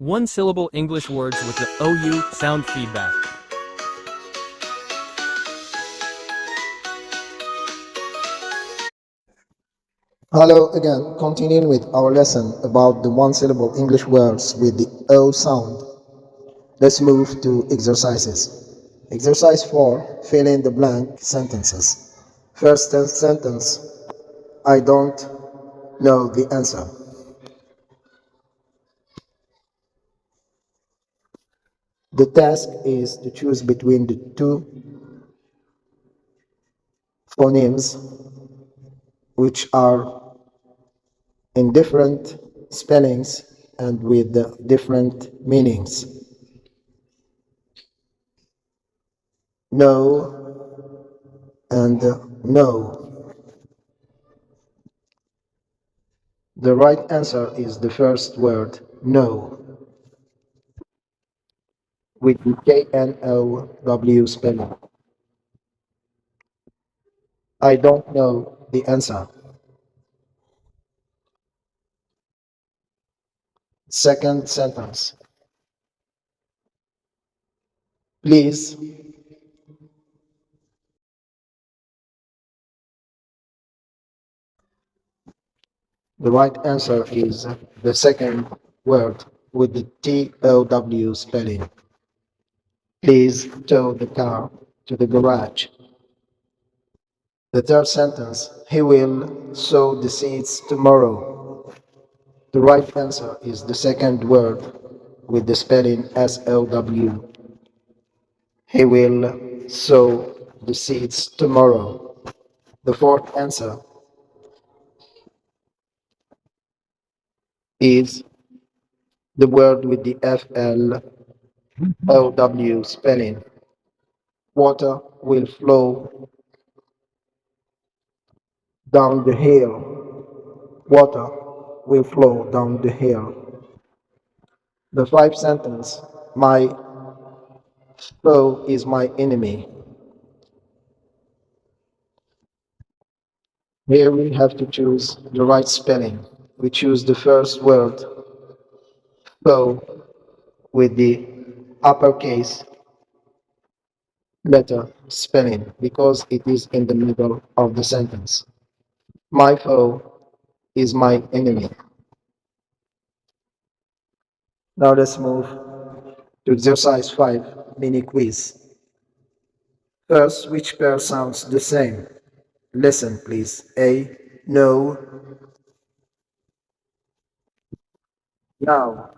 One-syllable English words with the OU sound feedback. Hello again, continuing with our lesson about the one-syllable English words with the O sound. Let's move to exercises. Exercise 4, fill in the blank sentences. First sentence, I don't know the answer. The task is to choose between the two phonemes which are in different spellings and with different meanings. No and no. The right answer is the first word, no, with the K-N-O-W spelling. I don't know the answer. Second sentence. Please. The right answer is the second word with the T-O-W spelling. Please tow the car to the garage. The third sentence. He will sow the seeds tomorrow. The right answer is the second word with the spelling S-O-W. He will sow the seeds tomorrow. The fourth answer is the word with the F-L-O-W spelling. Water will flow down the hill. Water will flow down the hill. The fifth sentence, my foe is my enemy. Here we have to choose the right spelling. We choose the first word, foe, with the uppercase letter spelling because it is in the middle of the sentence. My foe is my enemy. Now let's move to exercise 5, mini quiz. First, which pair sounds the same? Listen, please. A, no. Now,